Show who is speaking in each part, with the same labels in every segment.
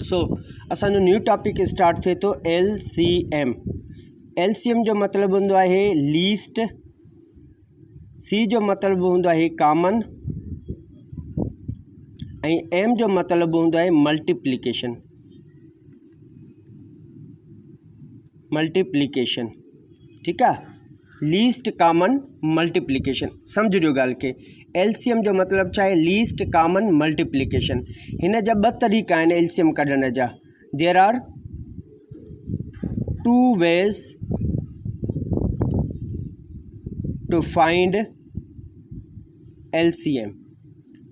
Speaker 1: सो असांजो new topic start थे तो LCM। LCM जो मतलब होंदो आहे लीस्ट, C जो मतलब होंदो आहे कॉमन, M जो मतलब होंदो आहे मल्टीप्लिकेशन। ठीक है, लीस्ट कॉमन मल्टीप्लिकेशन समझो गाल के। LCM जो मतलब चाहे लीस्ट कॉमन मल्टीप्लिकेशन। हिन जा ब तरीक़ा आहिनि LCM कढण जा। There are 2 ways to find LCM।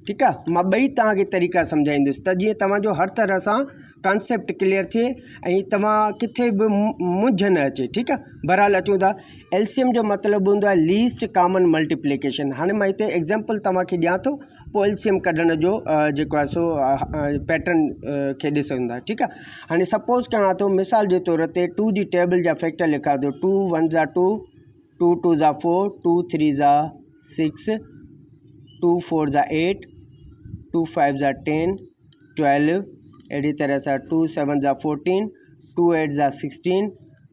Speaker 1: ठीक है, मां ॿई तव्हांखे तरीक़ा सम्झाईंदुसि त जीअं तव्हांजो हर तरह सां कॉन्सेप्ट क्लियर थिए ऐं तव्हां किथे बि मुंझ न अचे। ठीक है, बहरहाल अचूं था। LCM जो मतलब हूंदो आहे लीस्ट कॉमन मल्टीप्लिकेशन। हाणे मां हिते एग्जाम्पल तव्हांखे ॾियां थो, पोइ LCM कढण जो जेको आहे सो पैटर्न खे ॾिसंदा। ठीक आहे, हाणे सपोज़ कयां थो मिसाल जे तौर ते 2 जी टेबल जा फैक्टर लिखां थो। 2 1 जा 2, 2 2 जा 4, 2 3 जा 6, 2 4 जा 8, 2 5 जा 10, 12। अहिड़ी तरह सां 2 7 जा 14, 2 8 जा 16,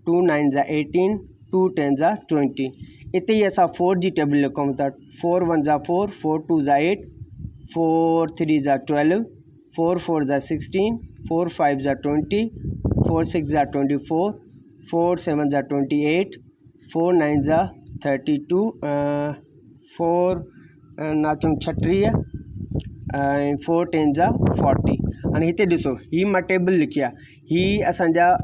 Speaker 1: 2 9 जा 18, 2 10 जा 20। इते ही असां 4 जी टेबल लिखूं था। 4 1 जा 4, 4 2 जा 8, 4 3 जा 12, 4 4 जा 16, 4 5 जा 20, 4 6 जा 24, 4 7 जा 28, 4 9 जा 32, 4 नाचूं 36 ऐं 4 10 जा 40। हाणे हिते ॾिसो, ही मां टेबल लिखी आहे, ही असांजा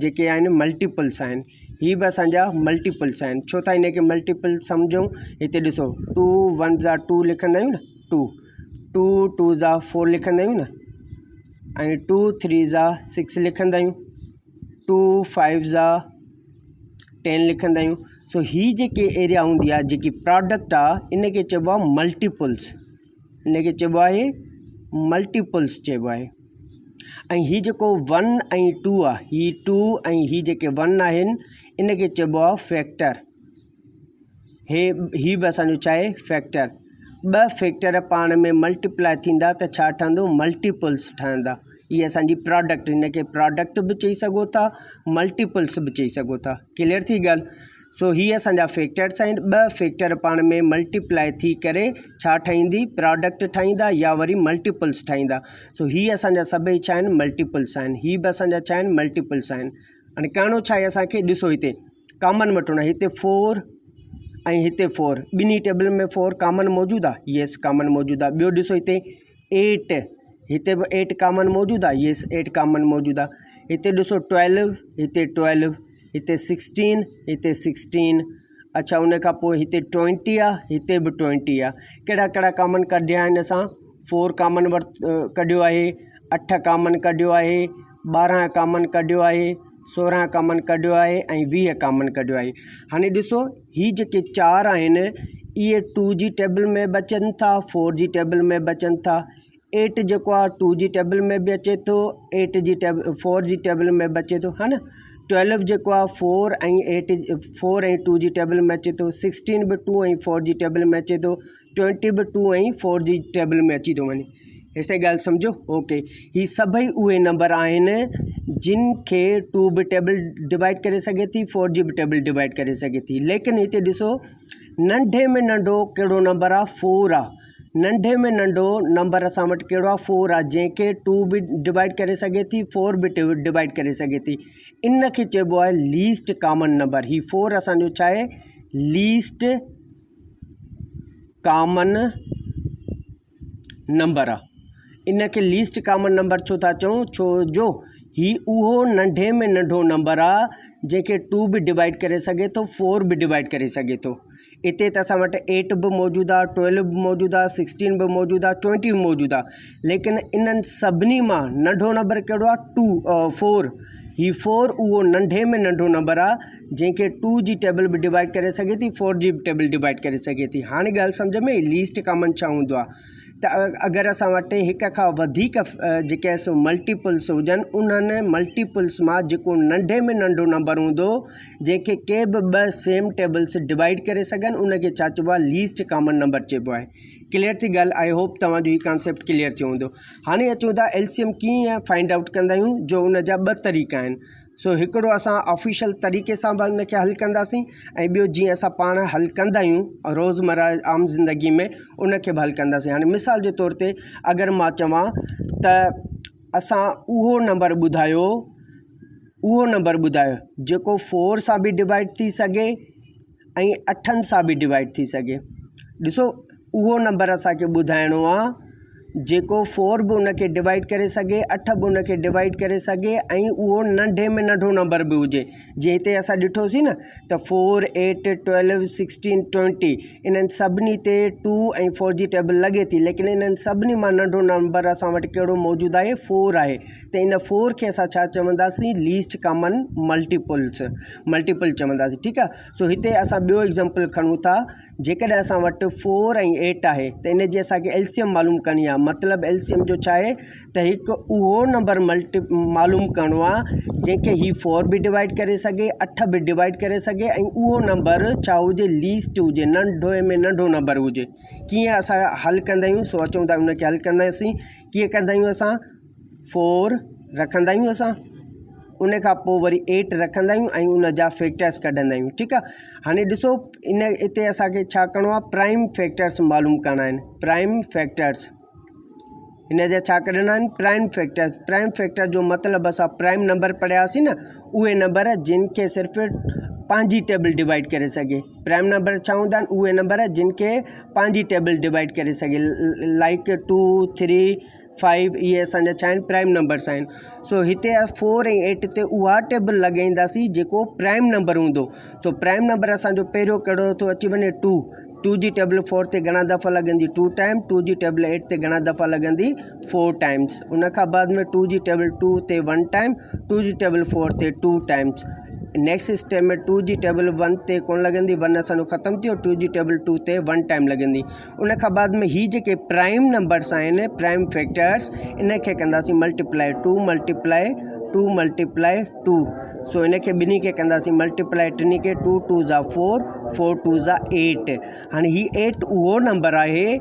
Speaker 1: जेके आहिनि मल्टीपल्स आहिनि, ही बि असांजा मल्टीपल्स आहिनि। छो था हिनखे मल्टीपल सम्झूं? हिते ॾिसो, 2 1 जा 2 लिखंदा आहियूं न, 2 2 2 जा 4 लिखंदा आहियूं न, ऐं 2 3 जा 6 लिखंदा आहियूं, 2 5 जा 10 लिखंदा आहियूं। सो ही जेके एरिया हूंदी आहे, जेकी प्रोडक्ट आहे, इनखे चइबो आहे मल्टीपल्स। इनखे चइबो आहे मल्टीपल्स चइबो आहे। ऐं ही जेको 1 ऐं 2 आहे, ही 2 ऐं ही जेके 1 आहिनि, इनखे चइबो आहे फैक्टर। ही बि असांजो छा आहे? फैक्टर। ॿ फैक्टर पाण में मल्टीप्लाई थींदा त छा ठहंदो? मल्टीपल्स ठहंदा। ये असांजी प्रोडक्ट, इनखे प्रोडक्ट बि चई सघो था, मल्टीपल्स बि चई सघो था। क्लियर थी ॻाल्हि? सो ही असांजा फैक्टर्स आहिनि। ॿ फैक्टर पाण में मल्टीप्लाई थी करे छा ठाहींदी? प्रोडक्ट ठाहींदा या वरी मल्टीपल्स ठाहींदा। सो ही असांजा सभई छा आहिनि? मल्टीपल्स आहिनि। ही बि असांजा छा आहिनि? मल्टीपल्स आहिनि। हाणे करिणो छा आहे असांखे? ॾिसो, हिते कॉमन वठिणो आहे। हिते 4 ऐं हिते 4, ॿिन्ही टेबल में 4 कॉमन मौजूदु आहे? येस, कॉमन मौजूदु आहे। ॿियो ॾिसो, हिते 8, हिते बि 8 कॉमन मौजूदु आहे? येस, 8 कॉमन मौजूदु आहे। हिते ॾिसो 12, हिते 12, हिते 16, हिते 16। अच्छा, उन खां पोइ हिते 20 आहे, हिते बि 20 आहे। कहिड़ा कहिड़ा कॉमन कढिया आहिनि असां? 4 कॉमन कढियो आहे, 8 कॉमन कढियो आहे, 12 कॉमन कढियो आहे, 16 कॉमन कढियो आहे ऐं 20 कॉमन कढियो आहे। हाणे ॾिसो, ही जेके 4 आहिनि, इहे 2 जी टेबल में बि अचनि था, 4 जी टेबल में बि अचनि था। 8 जेको आहे 2 जी टेबल में बि अचे थो, 4 जी टेबल में बि अचे थो, हा न। 12 जेको आहे 4 ऐं 2 जी टेबल में अचे थो। 16 बि 2 ऐं 4 जी टेबल में अचे थो। 20 बि 2 ऐं 4 जी टेबल में अची थो वञे। हेसि ताईं ॻाल्हि सम्झो? ओके, ही सभई उहे नंबर आहिनि जिन खे 2 बि टेबल डिवाइड करे सघे थी, 4 जी बि टेबल डिवाइड करे सघे थी। लेकिन हिते ॾिसो, नंढे में नंढो कहिड़ो नंबर आहे? 4 आहे। नंढे में नंढो नंबर असां वटि कहिड़ो आहे? 4 आहे, जंहिंखे 2 बि डिवाइड करे सघे थी, 4 बि डिवाइड करे सघे थी। इन खे चइबो आहे लीस्ट कॉमन नंबर। ही 4 असांजो छा आहे? लीस्ट कॉमन नंबर आहे। इन खे लीस्ट कॉमन नंबर छो था चऊं? छो जो ही उहो नंढे में नंढो नंबर आहे जंहिंखे 2 बि डिवाइड करे सघे थो, 4 बि डिवाइड करे सघे थो। इते त असां वटि 8 बि मौजूदु आहे, 12 बि मौजूदु आहे, 16 बि मौजूदु आहे, 20 बि मौजूदु आहे। लेकिन इन्हनि सभिनी मां नंढो नंबर कहिड़ो आहे? 4। ही 4 उहो नंढे में नंढो नंबर आहे जंहिंखे 2 जी टेबल बि डिवाइड करे सघे थी, 4 जी बि टेबल डिवाइड करे सघे थी। हाणे ॻाल्हि सम्झ में? लीस्ट कॉमन छा हूंदो आहे? त अगरि असां वटि हिक खां वधीक जेके सो मल्टीपल्स हुजनि उन्हनि मल्टीपल्स मां जेको नंढे में नंढो नंबर हूंदो जंहिंखे के बि ॿ सेम टेबल्स डिवाइड करे सघनि उनखे छा चइबो आहे लीस्ट कॉमन नंबर चइबो आहे। क्लियर थी ॻाल्हि? आई होप तव्हांजो हीउ कॉन्सेप्ट क्लियर थियो हूंदो। हाणे अचूं था एलसीएम कीअं फाइंड आउट कंदा आहियूं, जो उन जा ॿ तरीक़ा आहिनि। सो हिकिड़ो असां ऑफिशियल तरीक़े सां बि उनखे हल कंदासीं ऐं ॿियो जीअं असां पाण हल कंदा आहियूं रोज़मर्रा आम ज़िंदगी में उनखे बि हल कंदासीं। हाणे मिसाल जे तौर ते अगरि मां चवां त असां उहो नंबर ॿुधायो जेको 4 सां बि डिवाइड थी सघे ऐं 8 सां बि डिवाइड थी सघे। ॾिसो उहो नंबर असांखे ॿुधाइणो आहे जेको 4 बि उनखे डिवाइड करे सघे, 8 बि उनखे डिवाइड करे सघे ऐं उहो नंढे में नंढो नंबर बि हुजे। जीअं हिते असां ॾिठोसीं न त 4, 8, 12, 16, 20 इन्हनि सभिनी ते 2 ऐं 4 जी टेबल लॻे थी, लेकिन इन्हनि सभिनी मां नंढो नंबर असां वटि कहिड़ो मौजूदु आहे 4 आहे। त इन 4 खे असां छा चवंदासीं लीस्ट कॉमन मल्टीपल चवंदासीं। ठीकु आहे। सो हिते असां ॿियो एग्ज़ाम्पल खणूं था। जेकॾहिं असां वटि 4 ऐं 8 आहे त इन जी असांखे एलसीएम मालूम करणी आहे। मतिलबु एलसीएम जो छा आहे त हिकु उहो नंबर मालूम करिणो आहे जंहिंखे हीउ 4 बि डिवाइड करे सघे, 8 बि डिवाइड करे सघे ऐं उहो नंबर छा हुजे लीस्ट हुजे, नंढे में नंढो नंबर हुजे। कीअं असां हल कंदा आहियूं? सो अचूं था उनखे हल कंदासीं। कीअं कंदा आहियूं असां? 4 रखंदा आहियूं असां, उन खां पोइ वरी 8 रखंदा आहियूं ऐं उन जा फैक्टर्स कढंदा आहियूं। ठीकु आहे। हाणे ॾिसो हिते असांखे छा करिणो आहे, प्राइम फैक्टर्स मालूम करणा आहिनि। प्राइम फैक्टर्स हिन जा छा कढणा आहिनि? प्राइम फैक्टर जो मतिलबु असां प्राइम नंबर पढ़ियासीं न, उहे नंबर जिन खे सिर्फ़ु पंहिंजी टेबल डिवाइड करे सघे। प्राइम नंबर छा हूंदा आहिनि? उहे नंबर जिन खे पंहिंजी टेबल डिवाइड करे सघे, लाइक 2, 3, 5 इहे असांजा छा आहिनि? प्राइम नंबर्स आहिनि। सो हिते 4 ऐं 8 ते उहा टेबल लॻाईंदासीं जेको प्राइम नंबर हूंदो। सो प्राइम नंबर असांजो पहिरियों कहिड़ो थो अची वञे? 2 जी टेबल 4 ते घणा दफ़ा लॻंदी? 2 टाइम। 2 जी टेबल 8 ते घणा दफ़ा लॻंदी? 4 टाइम्स। उन खां बाद में 2 जी टेबल 2 ते 1 टाइम, 2 जी टेबल 4 ते 2 टाइम्स। नेक्स्ट स्टेप में 2 जी टेबल 1 ते कोन लॻंदी, 1 असांजो ख़तमु थियो। 2 जी टेबल 2 ते 1 टाइम लॻंदी। उन खां बाद में ही जेके प्राइम नंबर्स आहिनि, प्राइम फैक्टर्स, इन खे कंदासीं मल्टीप्लाई 2 मल्टीप्लाई 2 मल्टीप्लाई 2। सो इन खे ॿिन्ही खे कंदासीं मल्टीप्लाई, टिनी खे 2 2 ज़ा 4, 4 2 ज़ा 8। हाणे ही 8 उहो नंबर आहे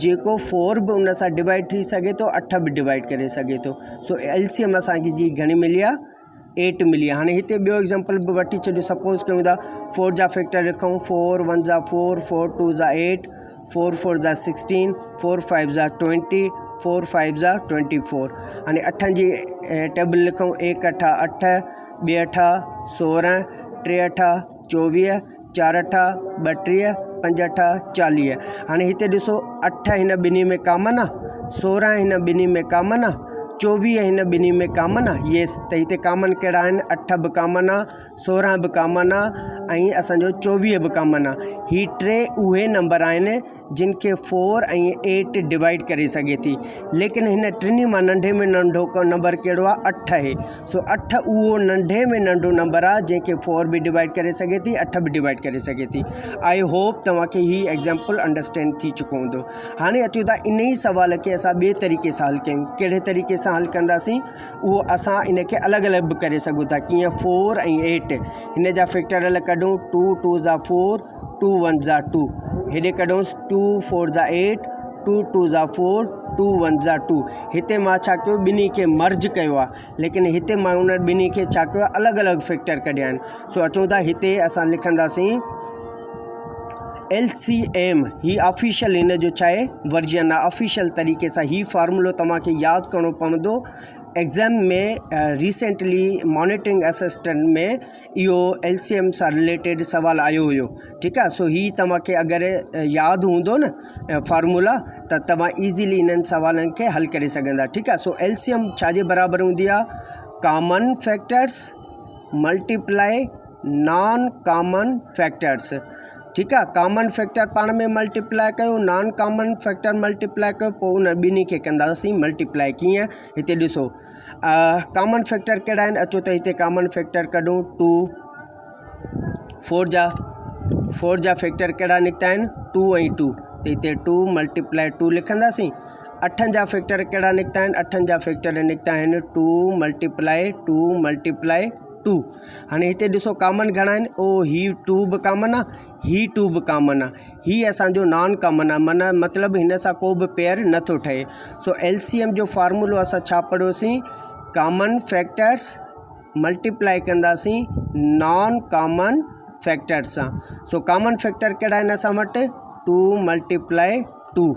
Speaker 1: जेको 4 बि उन सां डिवाइड थी सघे थो, 8 बि डिवाइड करे सघे थो। सो एलसीएम असांजी जी घणी मिली आहे? 8 मिली आहे। हाणे हिते ॿियो एग्ज़ाम्पल बि वठी छॾियो। सपोज़ कयूं था 4 जा फैक्टर लिखूं। 4 1 ज़ा 4, 4 2 ज़ा 8, 4 4 ज़ा 16, 4 5 ज़ा 20, 4 5 ज़ा 24। हाणे 8 जी टेबल लिखूं। 1 8 8, 2 8 16, 3 8 24, 4 8 32, 5 8 40। हाणे हिते ॾिसो 8 हिन ॿिन्ही में कॉमन आहे, 16 हिन ॿिन्ही में कॉमन आहे, 24 हिन ॿिन्ही में कॉमन आहे। येस, त हिते कॉमन कहिड़ा आहिनि? 8 बि कॉमन आहे, 16 बि कॉमन आहे ऐं असांजो 24 बि कॉमन आहे। ही 3 उहे नंबर आहिनि जिन खे 4 ऐं 8 डिवाइड करे सघे थी, लेकिन हिन टिनी मां नंढे में नंढो नंबर कहिड़ो आहे? 8 आहे। सो 8 उहो नंढे में नंढो नंबर आहे जंहिंखे 4 बि डिवाइड करे सघे थी, 8 बि डिवाइड करे सघे थी। आई होप तव्हांखे ही एग्ज़ाम्पल अंडरस्टैंड थी चुको हूंदो। हाणे अचूं था इन ई सवाल खे असां ॿिए तरीक़े सां हल कयूं। कहिड़े तरीक़े सां हल कंदासीं? उहो असां इन खे अलॻि अलॻि बि करे सघूं था। कीअं? 4 ऐं 8 हिन जा फैक्टर कढूं। 2 2 ज़ा 4, 2 1 ज़ा 2। हेॾे कढूंसि 2 4 ज़ा 8, 2 2 ज़ा 4, 2 1 ज़ा 2। हिते मां छा कयो? ॿिन्ही खे मर्ज कयो आहे, लेकिन हिते मां उन ॿिन्ही खे छा कयो? अलॻि अलॻि फैक्टर कढिया आहिनि। सो अचूं था हिते असां लिखंदासीं LCM। ही ऑफिशियल हिन जो छा आहे? वर्जन आहे। ऑफिशियल तरीक़े सां ही फार्मूलो तव्हांखे यादि करिणो पवंदो। एग्ज़ाम में रिसेंटली मॉनिटरिंग असिस्टेंट में इहो LCM सां रिलेटेड सवाल आयो हुयो। ठीकु आहे। सो ही तव्हांखे अगरि यादि हूंदो न फार्मूला, त तव्हां ईज़िली इन्हनि सवालनि खे हल करे सघंदा। ठीकु आहे। सो LCM छाजे बराबरि हूंदी आहे? Common factors multiply non common factors. ठीकु आहे। कॉमन फैक्टर पाण में मल्टीप्लाई कयो, नॉन कॉमन फैक्टर मल्टीप्लाई कयो, पोइ उन ॿिन्ही खे कंदासीं मल्टीप्लाई। कीअं? हिते ॾिसो कॉमन फैक्टर कहिड़ा आहिनि? अचो त हिते कॉमन फैक्टर कढूं। 2 4 जा फैक्टर कहिड़ा निकिता आहिनि? 2 ऐं 2। त हिते 2 मल्टीप्लाई 2 लिखंदासीं। 8 जा फैक्टर कहिड़ा निकिता आहिनि? 8 जा फैक्टर निकिता आहिनि 2 मल्टीप्लाई 2 मल्टीप्लाई 2। हाणे हिते ॾिसो कॉमन घणा आहिनि? ओ ही 2 बि कॉमन आहे, ही 2 बि कॉमन आहे, ही असांजो नॉन कॉमन आहे, माना मतिलबु हिन सां को बि पेयर नथो ठहे। सो LCM जो फार्मूलो असां छा पढ़ियोसीं? कॉमन फैक्टर्स मल्टीप्लाई कंदासीं नॉन कॉमन फैक्टर्स सां। सो कॉमन फैक्टर कहिड़ा आहिनि असां वटि? 2 मल्टीप्लाई 2।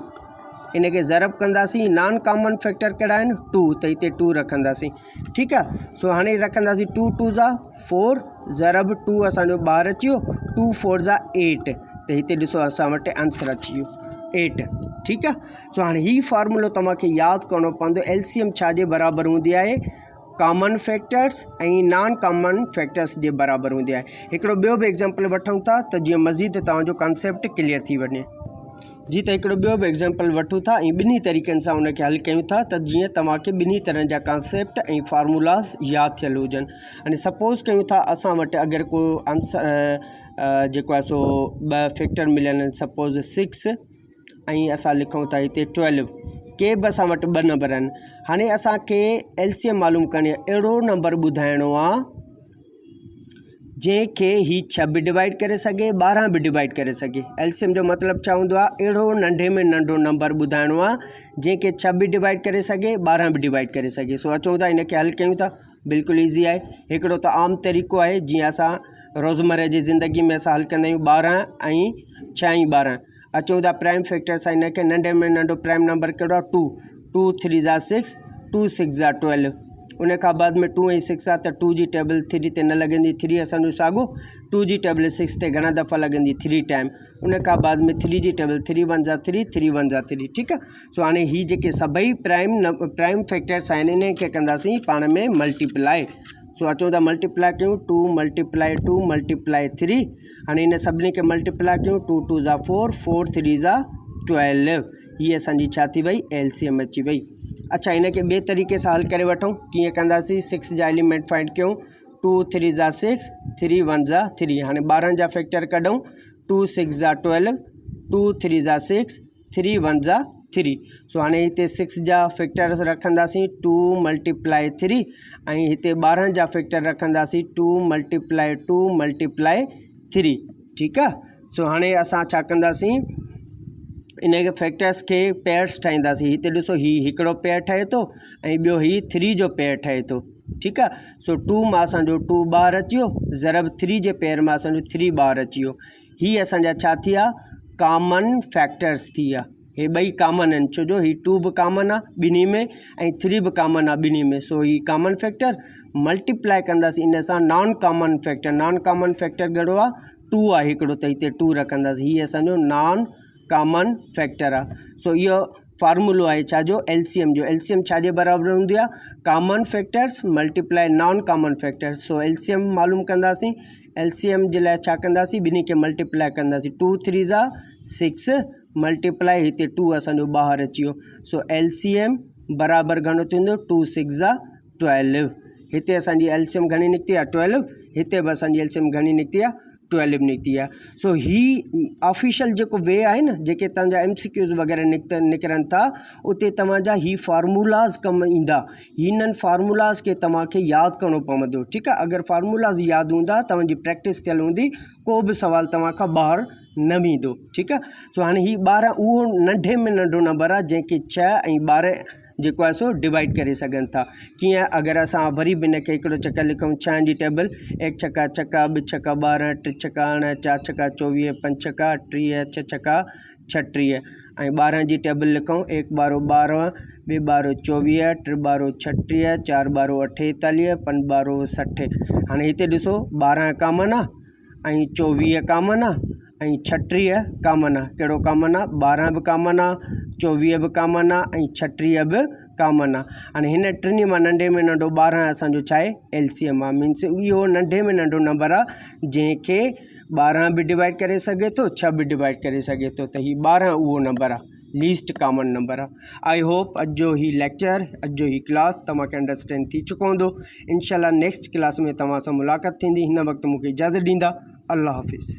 Speaker 1: इन खे ज़रब कंदासीं। नॉन कॉमन फैक्टर कहिड़ा आहिनि? 2, त हिते 2 रखंदासीं। ठीकु आहे। सो हाणे रखंदासीं 2 2 जा 4 ज़रब 2 असांजो ॿाहिरि अची वियो। 2 4 जा 8, त हिते ॾिसो असां वटि आंसर अची वियो 8। ठीकु आहे। सो हाणे हीउ फार्मूलो तव्हांखे यादि करिणो पवंदो। LCM छाजे बराबरि हूंदी आहे? कॉमन फैक्टर्स ऐं नॉन कॉमन फैक्टर्स जे बराबरि हूंदी आहे। हिकिड़ो ॿियो बि एग्ज़ाम्पल वठूं था त जीअं मज़ीद तव्हांजो कॉन्सेप्ट क्लियर थी वञे। जी, त हिकिड़ो ॿियो बि एग्ज़ाम्पल वठूं था ऐं ॿिन्ही तरीक़नि सां उनखे हल कयूं था त जीअं तव्हांखे ॿिन्ही तरह जा कॉन्सेप्ट ऐं फार्मूलास यादि थियल हुजनि। हाणे सपोज़ कयूं था असां वटि अगरि को आंसर जेको आहे सो 2 फैक्टर मिलियल आहिनि, सपोज़ 6 ऐं असां लिखूं था हिते 12। के बि असां वटि 2 नंबर आहिनि। हाणे असांखे LCM मालूम करणी आहे। अहिड़ो नंबर ॿुधाइणो आहे जंहिंखे ही 6 बि डिवाइड करे सघे, 12 बि डिवाइड करे सघे। LCM जो मतिलबु छा हूंदो आहे? अहिड़ो नंढे में नंढो नंबर ॿुधाइणो आहे जंहिंखे 6 बि डिवाइड करे सघे, 12 बि डिवाइड करे सघे। सो अचूं था हिनखे हल कयूं था। बिल्कुलु ईज़ी आहे। हिकिड़ो त आम तरीक़ो आहे जीअं असां रोज़मर्रा जी ज़िंदगी में असां हल कंदा आहियूं। 12 ऐं 6 ऐं 12। अचूं था प्राइम फैक्टर सां। हिनखे नंढे में नंढो प्राइम नंबर कहिड़ो आहे? 2। 2 3 जा 6, 2 6 जा 12। उन खां बाद में 2 ऐं 6 आहे त 2 जी टेबल 3 ते न लॻंदी। 3 असांजो साॻियो 2 जी टेबल 6 ते घणा दफ़ा लॻंदी? 3 टाइम। उन खां बाद में 3 जी टेबल 3 1 जा 3, 3 1 जा 3। ठीकु आहे। सो हाणे ही जेके सभई प्राइम फैक्टर्स आहिनि इन खे कंदासीं पाण में मल्टीप्लाई। सो अचूं था मल्टीप्लाई कयूं। 2 मल्टीप्लाई 2 मल्टीप्लाई 3। हाणे इन सभिनी खे मल्टीप्लाई कयूं। 2 2 जा 4, 4 3 जा 12। हीअ असांजी छा थी वई? LCM अची वई। अच्छा, इन खे ॿिए तरीक़े सां हल करे वठूं। कीअं कंदासीं? 6 जा एलिमेंट फाइंड कयूं। 2 3 जा 6, 3 1 जा 3। हाणे 12 जा फैक्टर कढूं। 2 6 जा 12, 2 3 जा 6, 3 1 जा 3। सो हाणे हिते 6 जा फैक्टर रखंदासीं 2 मल्टीप्लाई 3 ऐं हिते 12 जा फैक्टर रखंदासीं 2 मल्टीप्लाई 2 मल्टीप्लाई 3। ठीकु आहे। सो हाणे असां छा कंदासीं? इन खे फैक्टर्स खे पेयर्स ठाहींदासीं। हिते ॾिसो ही हिकिड़ो पेयर ठहे थो ऐं ॿियो ही 3 जो पेयर ठहे थो। ठीकु आहे। सो 2 मां असांजो 2 ॿाहिरि अची वियो, ज़रब 3 जे पेयर मां असांजो 3 ॿाहिरि अची वियो। ही असांजा छा थी विया? कॉमन फैक्टर्स थी विया। हे ॿई कॉमन आहिनि छो जो ही 2 बि कॉमन आहे ॿिन्ही में ऐं 3 बि कॉमन आहे ॿिन्ही में। सो ही कॉमन फैक्टर मल्टीप्लाई कंदासीं इन सां non common factor. Non common factor घणो आहे? 2 आहे हिकिड़ो, त हिते 2 रखंदासीं। हीअ असांजो नॉन कॉमन फैक्टर आहे। सो इहो फार्मूलो आहे छाजो? LCM जो। LCM छाजे बराबरि हूंदी आहे? Common factors multiply non common factors. So LCM मालूम कंदासीं। LCM जे लाइ छा कंदासीं? ॿिन्ही खे मल्टीप्लाई कंदासीं। 2 3 जा 6 मल्टीप्लाई हिते 2 असांजो ॿाहिरि अची वियो। सो LCM बराबरि घणो थींदो? 2 6 जा 12। हिते असांजी LCM घणी निकिती आहे? 12। हिते बि असांजी LCM घणी निकिती आहे? 12 निकिती आहे। सो ही ऑफिशियल जेको वे आहे न, जेके तव्हांजा MCQs वग़ैरह निकिरनि था उते तव्हांजा ही फार्मूलाज़ कमु ईंदा। हिननि फार्मूलाज़ खे तव्हांखे यादि करिणो पवंदो। ठीकु आहे। अगरि फार्मूलाज़ यादि हूंदा, तव्हांजी प्रैक्टिस थियल हूंदी, को बि सुवालु तव्हां खां ॿाहिरि न वेंदो। ठीकु आहे। सो हाणे ही 12 उहो नंढे में नंढो नंबर आहे जंहिंखे 6 ऐं 12 जेको आहे सो डिवाइड करे सघनि था। कीअं? अगरि असां वरी बि हिनखे हिकिड़ो चकर लिखूं। 6 जी टेबल 1 छका छका 2 छका 12 3 छका 8 4 छका 24 5 छका 30 6 छका 36 ऐं 12 जी टेबल लिखूं। 1 ॿारो 12 2 ॿारो 24 3 ॿारो 36 4 ॿारो 48 5 ॿारो 60। हाणे हिते ॾिसो 12 कॉमन आहे ऐं 24 कॉमन आहे ऐं 36 कॉमन आहे। कहिड़ो कॉमन आहे? 12 बि कॉमन आहे, 24 बि कॉमन आहे ऐं 36 बि कॉमन आहे। हाणे हिन टिनी मां नंढे में नंढो 12 असांजो छा आहे? LCM आहे। मीन्स इहो नंढे में नंढो नंबर आहे जंहिंखे 12 बि डिवाइड करे सघे थो, 6 बि डिवाइड करे सघे थो। त हीउ 12 उहो नंबर आहे, लीस्ट कॉमन नंबर आहे। आई होप अॼु जो ही लेक्चर, अॼु जो ही क्लास तव्हांखे अंडरस्टैंड थी चुको हूंदो। इंशाल्लाह नेक्स्ट क्लास में तव्हां सां मुलाक़ात थींदी। हिन वक़्तु मूंखे इजाज़त ॾींदा। अल्लाह हाफ़िज़।